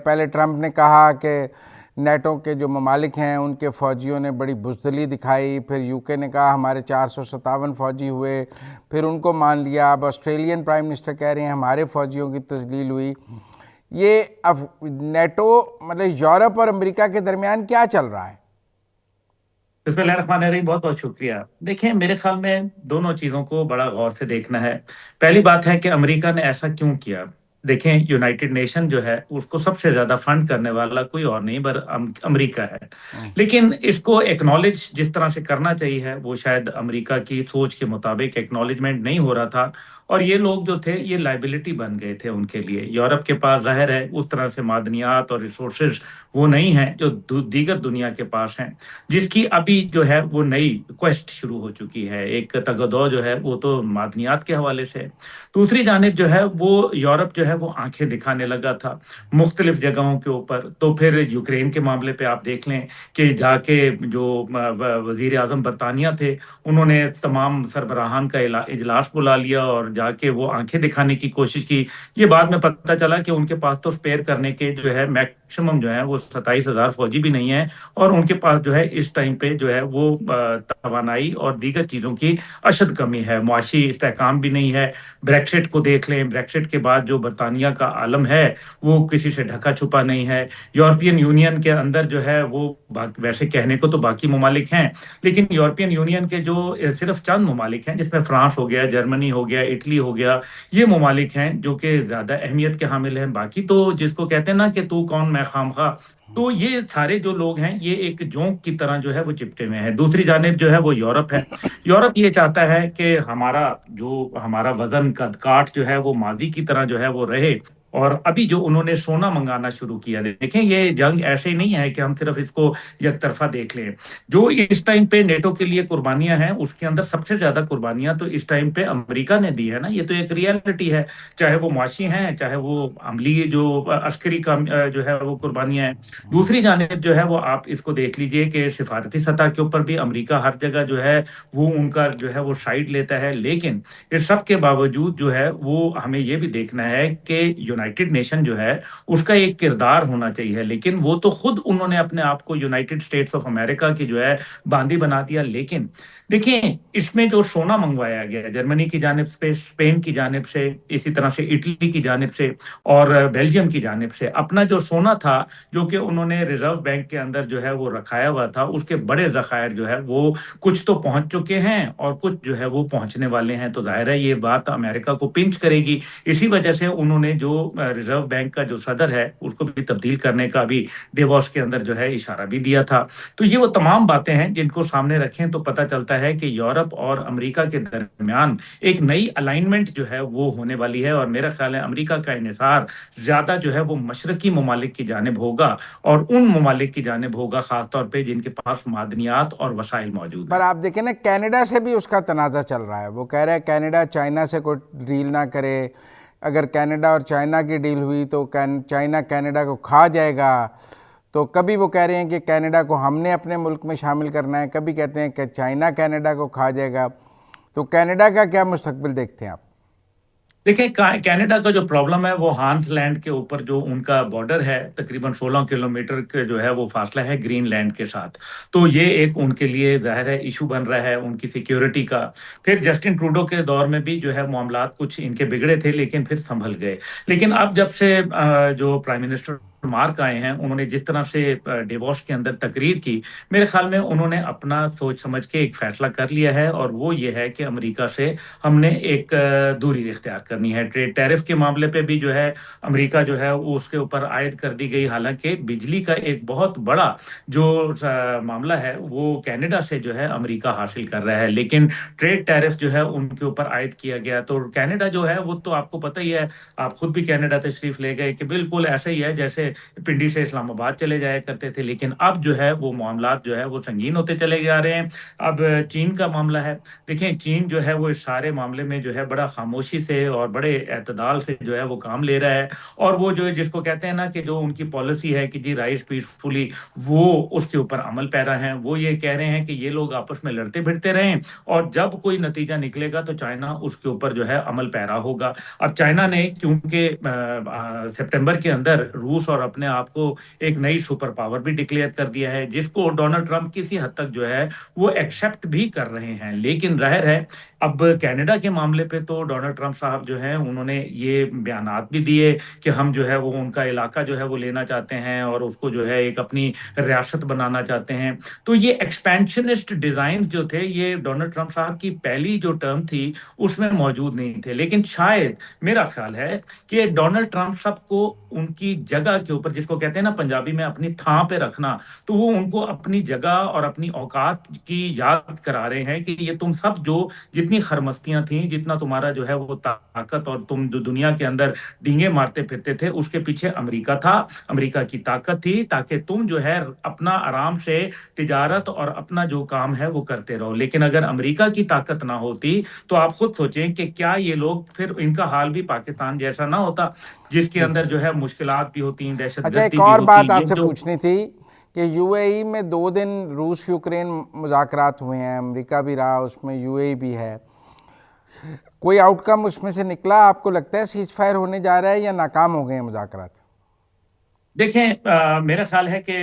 پہلے ٹرمپ نے کہا کہ نیٹو کے جو ممالک ہیں ان کے فوجیوں نے بڑی بزدلی دکھائی، پھر یو کے نے کہا ہمارے 457 فوجی ہوئے، پھر ان کو مان لیا. اب آسٹریلین پرائم منسٹر کہہ رہے ہیں ہمارے فوجیوں کی تذلیل ہوئی. یہ اب نیٹو مطلب یورپ اور امریکہ کے درمیان کیا چل رہا ہے؟ بسم اللہ الرحمن الرحیم، بہت بہت شکریہ. دیکھیں، میرے خیال میں دونوں چیزوں کو بڑا غور سے دیکھنا ہے. پہلی بات ہے کہ امریکہ نے ایسا کیوں کیا. دیکھیں، یونائٹڈ نیشن جو ہے اس کو سب سے زیادہ فنڈ کرنے والا کوئی اور نہیں بر امریکہ ہے. لیکن اس کو ایکنالج جس طرح سے کرنا چاہیے وہ شاید امریکہ کی سوچ کے مطابق ایکنالجمنٹ نہیں ہو رہا تھا، اور یہ لوگ جو تھے یہ لائبلٹی بن گئے تھے ان کے لیے. یورپ کے پاس ظاہر ہے اس طرح سے معدنیات اور ریسورسز وہ نہیں ہیں جو دیگر دنیا کے پاس ہیں، جس کی ابھی جو ہے وہ نئی کوسٹ شروع ہو چکی ہے. ایک تگدو جو ہے وہ تو معدنیات کے حوالے سے. دوسری جانب جو ہے وہ یورپ جو ہے وہ آنکھیں دکھانے لگا تھا مختلف جگہوں کے اوپر. تو پھر یوکرین کے معاملے پہ آپ دیکھ لیں کہ جا کے جو وزیر اعظم برطانیہ تھے انہوں نے تمام سربراہان کا اجلاس بلا لیا اور جا کے وہ آنکھیں دکھانے کی کوشش کی. یہ بعد میں پتہ چلا کہ ان کے پاس تو اسپیئر کرنے کے جو ہے میکسیمم جو ہے وہ 27,000 فوجی بھی نہیں ہیں، اور ان کے پاس جو ہے اس ٹائم پہ جو ہے وہ توانائی اور دیگر چیزوں کی اشد کمی ہے. معاشی استحکام بھی نہیں ہے. بریکسٹ کو دیکھ لیں، بریکسٹ کے بعد جو برطانیہ کا عالم ہے وہ کسی سے ڈھکا چھپا نہیں ہے. یورپین یونین کے اندر جو ہے وہ ویسے کہنے کو تو باقی ممالک ہیں، لیکن یورپین یونین کے جو صرف چند ممالک ہیں جس میں فرانس ہو گیا، جرمنی ہو گیا، اٹلی ہو گیا، یہ ممالک ہیں جو کہ زیادہ اہمیت کے حامل ہیں. باقی تو جس کو کہتے ہیں نا کہ تو کون میں خامخواہ، تو یہ سارے جو لوگ ہیں یہ ایک جونک کی طرح جو ہے وہ چپٹے میں ہیں. دوسری جانب جو ہے وہ یورپ ہے. یورپ یہ چاہتا ہے کہ ہمارا وزن قد کاٹ جو ہے وہ ماضی کی طرح جو ہے وہ رہے. اور ابھی جو انہوں نے سونا منگانا شروع کیا، دیکھیں یہ جنگ ایسے ہی نہیں ہے کہ ہم صرف اس کو یک طرفہ دیکھ لیں. جو اس ٹائم پہ نیٹو کے لیے قربانیاں ہیں اس کے اندر سب سے زیادہ قربانیاں تو اس ٹائم پہ امریکہ نے دی ہے نا. یہ تو ایک ریالٹی ہے، چاہے وہ معاشی ہیں چاہے وہ عملی جو عسکری جو ہے وہ قربانیاں ہیں. دوسری جانب جو ہے وہ آپ اس کو دیکھ لیجئے کہ سفارتی سطح کے اوپر بھی امریکہ ہر جگہ جو ہے وہ ان کا جو ہے وہ سائڈ لیتا ہے. لیکن اس سب کے باوجود جو ہے وہ ہمیں یہ بھی دیکھنا ہے کہ یونائٹڈ نیشن جو ہے اس کا ایک کردار ہونا چاہیے. لیکن وہ تو خود انہوں نے اپنے آپ کو یونائٹڈ اسٹیٹس آف امریکہ کی جو ہے باندی بنا دیا. لیکن دیکھیں اس میں جو سونا منگوایا گیا جرمنی کی جانب سے، اسپین کی جانب سے، اسی طرح سے اٹلی کی جانب سے اور بیلجیم کی جانب سے، اپنا جو سونا تھا جو کہ انہوں نے ریزرو بینک کے اندر جو ہے وہ رکھایا ہوا تھا، اس کے بڑے ذخائر جو ہے وہ کچھ تو پہنچ چکے ہیں اور کچھ جو ہے وہ پہنچنے والے ہیں. تو ظاہر ہے یہ بات امریکہ کو پنچ کرے گی. اسی وجہ سے انہوں نے جو ریزرو بینک کا جو صدر ہے اس کو بھی تبدیل کرنے کا بھی ڈیووس کے اندر جو ہے اشارہ بھی دیا تھا. تو یہ وہ تمام باتیں ہیں جن کو سامنے رکھیں تو پتہ چلتا ہے کہ یورپ اور امریکہ کے درمیان ایک نئی الائنمنٹ جو ہے وہ ہونے والی ہے. اور میرا خیال ہے امریکہ کا انحصار زیادہ جو ہے وہ مشرقی ممالک کی جانب ہوگا، اور ان ممالک کی جانب ہوگا خاص طور پہ جن کے پاس معدنیات اور وسائل موجود پر ہیں. آپ دیکھیں نا کینیڈا سے بھی اس کا تنازع چل رہا ہے. وہ کہہ رہے ہیں کینیڈا چائنا سے کوئی ڈیل نہ کرے، اگر کینیڈا اور چائنا کی ڈیل ہوئی تو چائنا کینیڈا کو کھا جائے گا. تو کبھی وہ کہہ رہے ہیں کہ کینیڈا کو ہم نے اپنے ملک میں شامل کرنا ہے، کبھی کہتے ہیں کہ چائنا کینیڈا کو کھا جائے گا. تو کینیڈا کا کیا مستقبل دیکھتے ہیں آپ؟ دیکھیں کینیڈا کا جو پرابلم ہے وہ ہانس لینڈ کے اوپر جو ان کا بارڈر ہے تقریباً 16 کلومیٹر کے جو ہے وہ فاصلہ ہے گرین لینڈ کے ساتھ. تو یہ ایک ان کے لیے ظاہر ہے ایشو بن رہا ہے ان کی سیکیورٹی کا. پھر جسٹن ٹروڈو کے دور میں بھی جو ہے معاملات کچھ ان کے بگڑے تھے لیکن پھر سنبھل گئے. لیکن اب جب سے جو پرائم منسٹر مارک آئے ہیں انہوں نے جس طرح سے ڈیووس کے اندر تقریر کی، میرے خیال میں انہوں نے اپنا سوچ سمجھ کے ایک فیصلہ کر لیا ہے، اور وہ یہ ہے کہ امریکہ سے ہم نے ایک دوری اختیار کرنی ہے. ٹریڈ ٹیرف کے معاملے پہ بھی جو ہے امریکہ جو ہے وہ اس کے اوپر عائد کر دی گئی. حالانکہ بجلی کا ایک بہت بڑا جو معاملہ ہے وہ کینیڈا سے جو ہے امریکہ حاصل کر رہا ہے، لیکن ٹریڈ ٹیرف جو ہے ان کے اوپر عائد کیا گیا. تو کینیڈا جو ہے وہ تو آپ کو پتہ ہی ہے، آپ خود بھی کینیڈا تشریف لے گئے، کہ بالکل ایسا ہی ہے جیسے پنڈی سے اسلام آباد چلے جایا کرتے تھے. لیکن اب جو ہے وہ معاملات جو ہے وہ سنگین ہوتے چلے جا رہے ہیں. اب چین کا معاملہ ہے. دیکھیں چین جو ہے وہ اس سارے معاملے میں جو ہے بڑا خاموشی سے اور بڑے اعتدال سے جو ہے وہ کام لے رہا ہے. اور وہ جو جس کو کہتے ہیں نا کہ جو ان کی پالیسی ہے کہ جی رائز پیسفلی، وہ اس کے اوپر عمل پیرا ہیں. وہ یہ کہہ رہے ہیں کہ یہ لوگ آپس میں لڑتے بھڑتے رہیں اور جب کوئی نتیجہ نکلے گا تو چائنا اس کے اوپر جو ہے عمل پیرا ہوگا. اب چائنا نے کیونکہ سپٹمبر کے اندر روس اور اور اپنے آپ کو ایک نئی سپر پاور بھی ڈکلیئر کر دیا ہے، جس کو ڈونلڈ ٹرمپ کسی حد تک جو ہے وہ ایکسیپٹ بھی کر رہے ہیں۔ لیکن ظاہر ہے اب کینیڈا کے معاملے پہ تو ڈونلڈ ٹرمپ صاحب جو ہیں انہوں نے یہ بیانات بھی دیے کہ ہم جو ہے وہ ان کا علاقہ جو ہے وہ لینا چاہتے ہیں اور اس کو جو ہے ایک اپنی ریاست بنانا چاہتے ہیں۔ تو یہ ایکسپینشنسٹ ڈیزائن جو تھے یہ ڈونلڈ ٹرمپ صاحب کی پہلی جو ٹرم تھی اس میں موجود نہیں تھے، لیکن شاید میرا خیال ہے کہ ڈونلڈ ٹرمپ صاحب کو ان کی جگہ کے اوپر، جس کو کہتے ہیں نا پنجابی میں اپنی تھاں پہ رکھنا، تو وہ ان کو اپنی جگہ اور اپنی اوقات کی یاد کرا رہے ہیں کہ یہ تم سب جو جتنی خرمستیاں تھیں، جتنا تمہارا جو ہے وہ طاقت اور تم جو دنیا کے اندر ڈینگے مارتے پھرتے تھے، اس کے پیچھے امریکہ تھا، امریکہ کی طاقت تھی، تاکہ تم جو ہے اپنا آرام سے تجارت اور اپنا جو کام ہے وہ کرتے رہو۔ لیکن اگر امریکہ کی طاقت نہ ہوتی تو آپ خود سوچیں کہ کیا یہ لوگ، پھر ان کا حال بھی پاکستان جیسا نہ ہوتا، جس کے جی اندر جو ہے مشکلات بھی ہوتی ہیں، دہشت اچھا، ایک گردی بھی اور ہوتی۔ بات آپ یہ سے جو پوچھنی تھی کہ یو اے ای میں 2 دن روس یوکرین مذاکرات ہوئے ہیں، امریکہ بھی رہا اس میں، یو اے ای بھی ہے، کوئی آؤٹ کم اس میں سے نکلا؟ آپ کو لگتا ہے سیز فائر ہونے جا رہا ہے یا ناکام ہو گئے ہیں مذاکرات؟ دیکھیں، میرا خیال ہے کہ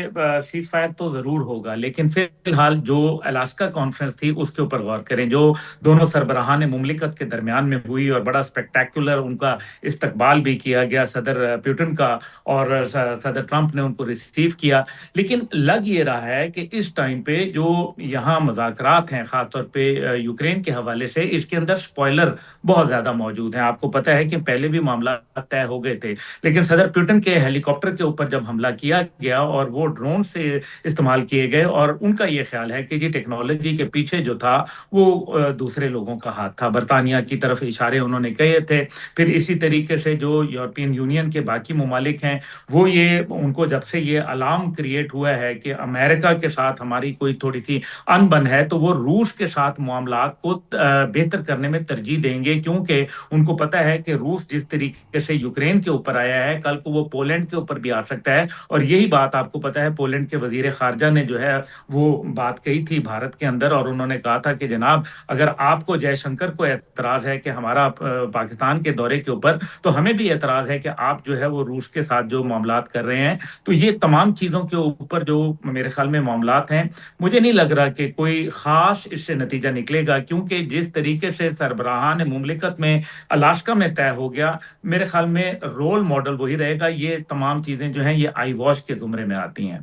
سیز فائر تو ضرور ہوگا، لیکن فی الحال جو الاسکا کانفرنس تھی اس کے اوپر غور کریں، جو دونوں سربراہان مملکت کے درمیان میں ہوئی اور بڑا سپیکٹیکولر ان کا استقبال بھی کیا گیا صدر پیوٹن کا، اور صدر ٹرمپ نے ان کو ریسیو کیا۔ لیکن لگ یہ رہا ہے کہ اس ٹائم پہ جو یہاں مذاکرات ہیں، خاص طور پہ یوکرین کے حوالے سے، اس کے اندر سپوائلر بہت زیادہ موجود ہیں۔ آپ کو پتہ ہے کہ پہلے بھی معاملات طے ہو گئے تھے، لیکن صدر پیوٹن کے ہیلی کاپٹر کے اوپر جب حملہ کیا گیا اور وہ ڈرون سے استعمال کیے گئے، اور ان کا یہ خیال ہے کہ جی ٹیکنالوجی کے پیچھے جو تھا وہ دوسرے لوگوں کا ہاتھ تھا، برطانیہ کی طرف اشارے انہوں نے کیے تھے۔ پھر اسی طریقے سے جو یورپین یونین کے باقی ممالک ہیں، وہ یہ ان کو جب سے یہ الارم کریٹ ہوا ہے کہ امریکہ کے ساتھ ہماری کوئی تھوڑی سی ان بن ہے، تو وہ روس کے ساتھ معاملات کو بہتر کرنے میں ترجیح دیں گے، کیونکہ ان کو پتہ ہے کہ روس جس طریقے سے یوکرین کے اوپر آیا ہے، کل کو وہ پولینڈ کے اوپر بھی آ سکتا ہے۔ اور یہی بات آپ کو پتہ ہے پولینڈ کے وزیر خارجہ نے جو ہے وہ بات کہی تھی بھارت کے اندر، اور انہوں نے کہا تھا کہ جناب اگر آپ کو جے شنکر کو اعتراض ہے کہ ہمارا پاکستان کے دورے کے اوپر، تو ہمیں بھی اعتراض ہے کہ آپ جو ہے وہ روس کے ساتھ جو معاملات کر رہے ہیں۔ تو یہ تمام چیزوں کے اوپر جو میرے خیال میں معاملات ہیں، مجھے نہیں لگ رہا کہ کوئی خاص اس سے نتیجہ نکلے گا، کیونکہ جس طریقے سے سربراہان مملکت میں الاسکا میں طے ہو گیا، میرے خیال میں رول ماڈل وہی رہے گا۔ یہ تمام چیزیں جو ہیں یہ آئی واش کے زمرے میں آتی ہیں۔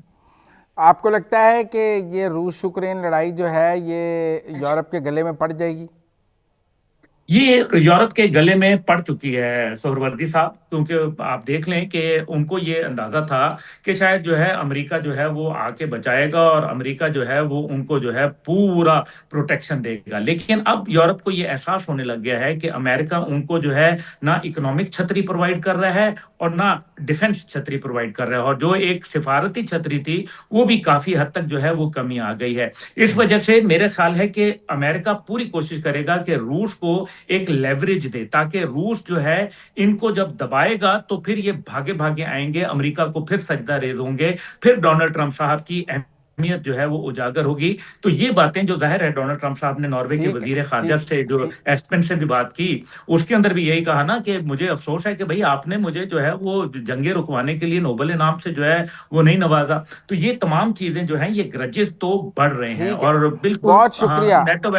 آپ کو لگتا ہے کہ یہ روس یوکرین لڑائی جو ہے یہ یورپ کے گلے میں پڑ جائے گی؟ یہ یورپ کے گلے میں پڑ چکی ہے سہروردی صاحب، کیونکہ آپ دیکھ لیں کہ ان کو یہ اندازہ تھا کہ شاید جو ہے امریکہ جو ہے وہ آ کے بچائے گا، اور امریکہ جو ہے وہ ان کو جو ہے پورا پروٹیکشن دے گا۔ لیکن اب یورپ کو یہ احساس ہونے لگ گیا ہے کہ امریکہ ان کو جو ہے نہ اکنامک چھتری پرووائڈ کر رہا ہے اور نہ ڈیفنس چھتری پرووائڈ کر رہا ہے، اور جو ایک سفارتی چھتری تھی وہ بھی کافی حد تک جو ہے وہ کمی آ گئی ہے۔ اس وجہ سے میرے خیال ہے کہ امریکہ پوری کوشش کرے گا کہ روس کو ایک لیوریج دے، تاکہ روس جو ہے ان کو جب دبائے گا تو پھر یہ بھاگے بھاگے آئیں گے، امریکہ کو پھر سجدہ ریز ہوں گے، پھر ڈونلڈ ٹرمپ صاحب کی اہمیت جو ہے وہ اجاگر ہوگی۔ تو یہ باتیں جو ظاہر ہے ڈونلڈ ٹرمپ صاحب نے ناروے کے ٹھیک ہے، وزیر خارجہ ٹھیک سے جو ٹھیک ایسپن سے بھی بات کی، اس کے اندر بھی یہی کہا نا کہ مجھے افسوس ہے کہ بھئی آپ نے مجھے جو ہے وہ جنگیں رکوانے کے لیے نوبل انعام سے جو ہے وہ نہیں نوازا۔ تو یہ تمام چیزیں جو ہیں یہ گرجز تو بڑھ رہے ہیں، ٹھیک ہے، اور بالکل بہت ہاں شکریہ، نیٹو